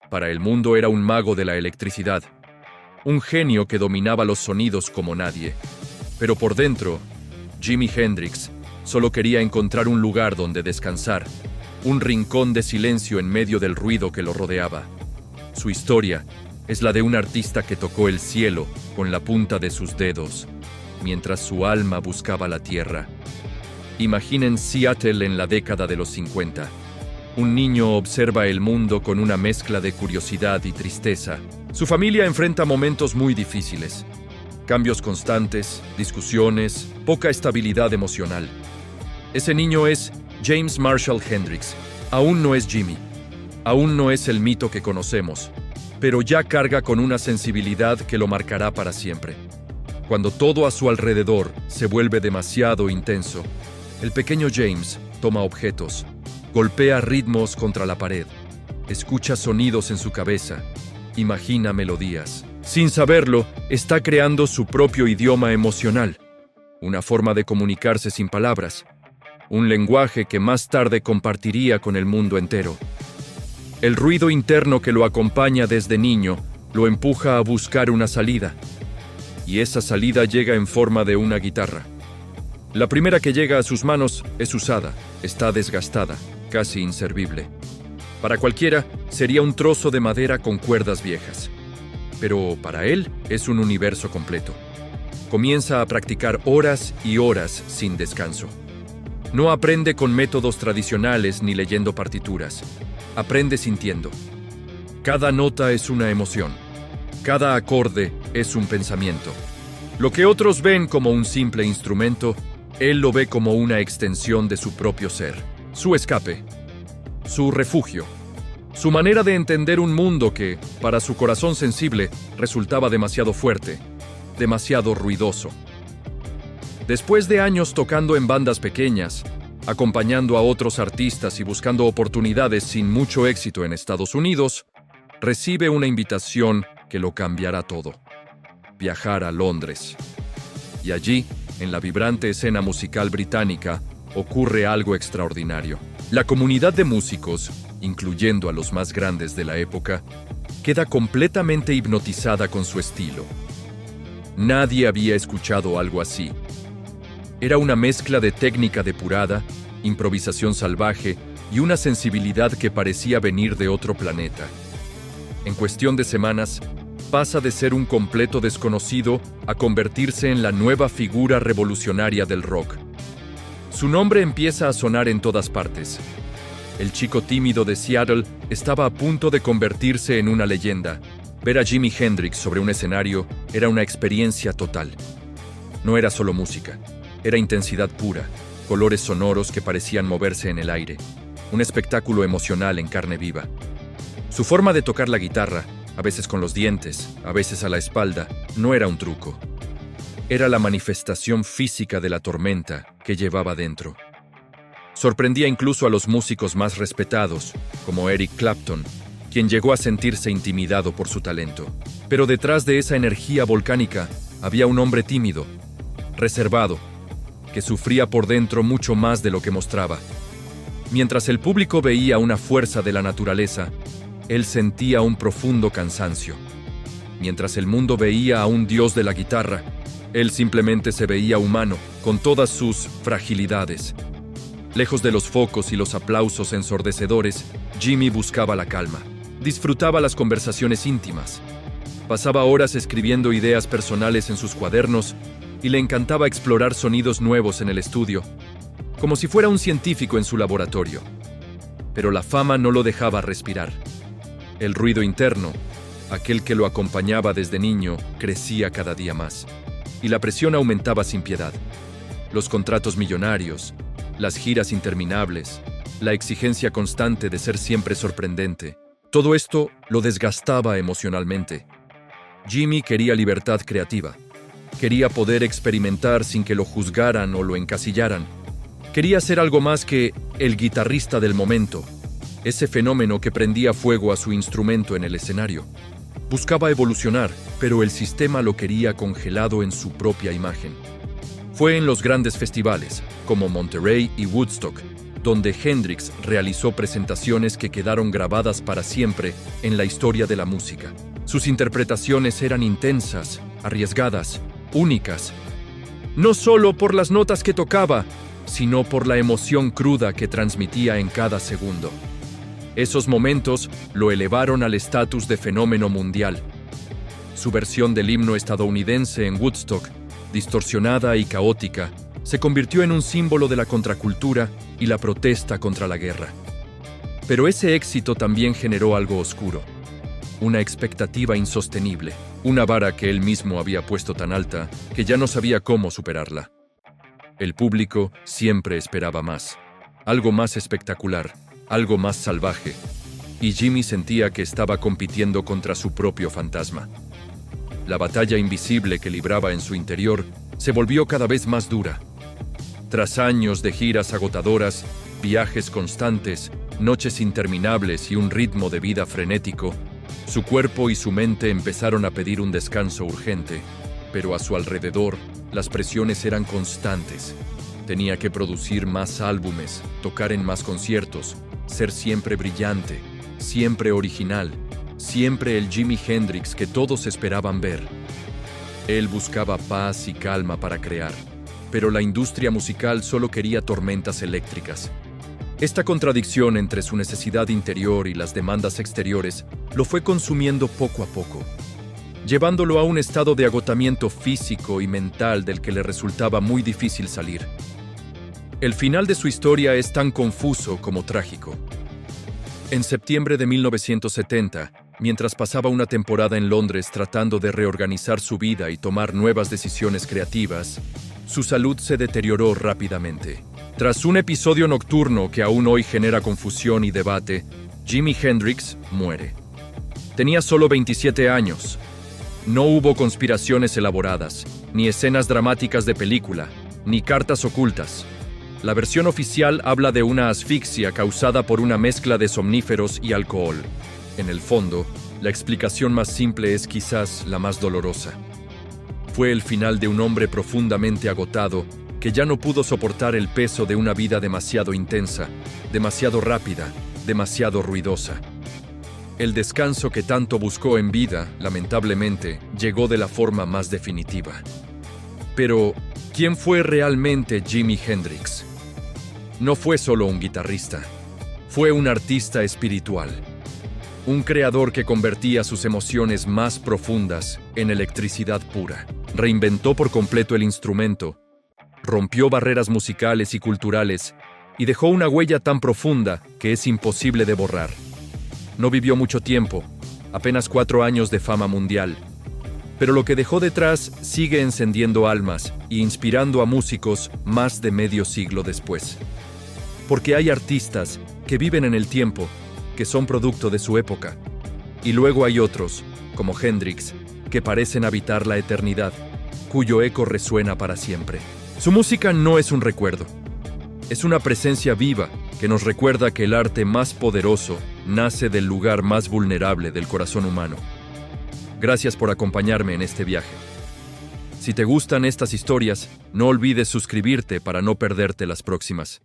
Para el mundo era un mago de la electricidad, un genio que dominaba los sonidos como nadie. Pero por dentro, Jimi Hendrix solo quería encontrar un lugar donde descansar, un rincón de silencio en medio del ruido que lo rodeaba. Su historia es la de un artista que tocó el cielo con la punta de sus dedos, mientras su alma buscaba la tierra. Imaginen Seattle en la década de los 50. Un niño observa el mundo con una mezcla de curiosidad y tristeza. Su familia enfrenta momentos muy difíciles. Cambios constantes, discusiones, poca estabilidad emocional. Ese niño es James Marshall Hendrix. Aún no es Jimi. Aún no es el mito que conocemos, pero ya carga con una sensibilidad que lo marcará para siempre. Cuando todo a su alrededor se vuelve demasiado intenso, el pequeño James toma objetos, golpea ritmos contra la pared, escucha sonidos en su cabeza, imagina melodías. Sin saberlo, está creando su propio idioma emocional, una forma de comunicarse sin palabras, un lenguaje que más tarde compartiría con el mundo entero. El ruido interno que lo acompaña desde niño lo empuja a buscar una salida, y esa salida llega en forma de una guitarra. La primera que llega a sus manos es usada, está desgastada, casi inservible. Para cualquiera, sería un trozo de madera con cuerdas viejas. Pero para él es un universo completo. Comienza a practicar horas y horas sin descanso. No aprende con métodos tradicionales ni leyendo partituras. Aprende sintiendo. Cada nota es una emoción. Cada acorde es un pensamiento. Lo que otros ven como un simple instrumento, él lo ve como una extensión de su propio ser. Su escape. Su refugio. Su manera de entender un mundo que, para su corazón sensible, resultaba demasiado fuerte, demasiado ruidoso. Después de años tocando en bandas pequeñas, acompañando a otros artistas y buscando oportunidades sin mucho éxito en Estados Unidos, recibe una invitación que lo cambiará todo: viajar a Londres. Y allí, en la vibrante escena musical británica, ocurre algo extraordinario. La comunidad de músicos, incluyendo a los más grandes de la época, queda completamente hipnotizada con su estilo. Nadie había escuchado algo así. Era una mezcla de técnica depurada, improvisación salvaje y una sensibilidad que parecía venir de otro planeta. En cuestión de semanas, pasa de ser un completo desconocido a convertirse en la nueva figura revolucionaria del rock. Su nombre empieza a sonar en todas partes. El chico tímido de Seattle estaba a punto de convertirse en una leyenda. Ver a Jimi Hendrix sobre un escenario era una experiencia total. No era solo música, era intensidad pura, colores sonoros que parecían moverse en el aire, un espectáculo emocional en carne viva. Su forma de tocar la guitarra, a veces con los dientes, a veces a la espalda, no era un truco. Era la manifestación física de la tormenta que llevaba dentro. Sorprendía incluso a los músicos más respetados, como Eric Clapton, quien llegó a sentirse intimidado por su talento. Pero detrás de esa energía volcánica había un hombre tímido, reservado, que sufría por dentro mucho más de lo que mostraba. Mientras el público veía una fuerza de la naturaleza, él sentía un profundo cansancio. Mientras el mundo veía a un dios de la guitarra, él simplemente se veía humano, con todas sus fragilidades. Lejos de los focos y los aplausos ensordecedores, Jimi buscaba la calma. Disfrutaba las conversaciones íntimas. Pasaba horas escribiendo ideas personales en sus cuadernos y le encantaba explorar sonidos nuevos en el estudio, como si fuera un científico en su laboratorio. Pero la fama no lo dejaba respirar. El ruido interno, aquel que lo acompañaba desde niño, crecía cada día más. Y la presión aumentaba sin piedad. Los contratos millonarios, las giras interminables, la exigencia constante de ser siempre sorprendente. Todo esto lo desgastaba emocionalmente. Jimi quería libertad creativa. Quería poder experimentar sin que lo juzgaran o lo encasillaran. Quería ser algo más que el guitarrista del momento, ese fenómeno que prendía fuego a su instrumento en el escenario. Buscaba evolucionar, pero el sistema lo quería congelado en su propia imagen. Fue en los grandes festivales, como Monterey y Woodstock, donde Hendrix realizó presentaciones que quedaron grabadas para siempre en la historia de la música. Sus interpretaciones eran intensas, arriesgadas, únicas, no solo por las notas que tocaba, sino por la emoción cruda que transmitía en cada segundo. Esos momentos lo elevaron al estatus de fenómeno mundial. Su versión del himno estadounidense en Woodstock, distorsionada y caótica, se convirtió en un símbolo de la contracultura y la protesta contra la guerra. Pero ese éxito también generó algo oscuro, una expectativa insostenible, una vara que él mismo había puesto tan alta que ya no sabía cómo superarla. El público siempre esperaba más, algo más espectacular, algo más salvaje, y Jimmy sentía que estaba compitiendo contra su propio fantasma. La batalla invisible que libraba en su interior se volvió cada vez más dura. Tras años de giras agotadoras, viajes constantes, noches interminables y un ritmo de vida frenético, su cuerpo y su mente empezaron a pedir un descanso urgente, pero a su alrededor las presiones eran constantes. Tenía que producir más álbumes, tocar en más conciertos, ser siempre brillante, siempre original, siempre el Jimi Hendrix que todos esperaban ver. Él buscaba paz y calma para crear, pero la industria musical solo quería tormentas eléctricas. Esta contradicción entre su necesidad interior y las demandas exteriores lo fue consumiendo poco a poco, llevándolo a un estado de agotamiento físico y mental del que le resultaba muy difícil salir. El final de su historia es tan confuso como trágico. En septiembre de 1970, mientras pasaba una temporada en Londres tratando de reorganizar su vida y tomar nuevas decisiones creativas, su salud se deterioró rápidamente. Tras un episodio nocturno que aún hoy genera confusión y debate, Jimi Hendrix muere. Tenía solo 27 años. No hubo conspiraciones elaboradas, ni escenas dramáticas de película, ni cartas ocultas. La versión oficial habla de una asfixia causada por una mezcla de somníferos y alcohol. En el fondo, la explicación más simple es quizás la más dolorosa. Fue el final de un hombre profundamente agotado que ya no pudo soportar el peso de una vida demasiado intensa, demasiado rápida, demasiado ruidosa. El descanso que tanto buscó en vida, lamentablemente, llegó de la forma más definitiva. Pero, ¿quién fue realmente Jimi Hendrix? No fue solo un guitarrista, fue un artista espiritual. Un creador que convertía sus emociones más profundas en electricidad pura. Reinventó por completo el instrumento, rompió barreras musicales y culturales y dejó una huella tan profunda que es imposible de borrar. No vivió mucho tiempo, apenas 4 años de fama mundial, pero lo que dejó detrás sigue encendiendo almas y inspirando a músicos más de medio siglo después. Porque hay artistas que viven en el tiempo, que son producto de su época, y luego hay otros, como Hendrix, que parecen habitar la eternidad, cuyo eco resuena para siempre. Su música no es un recuerdo, es una presencia viva que nos recuerda que el arte más poderoso nace del lugar más vulnerable del corazón humano. Gracias por acompañarme en este viaje. Si te gustan estas historias, no olvides suscribirte para no perderte las próximas.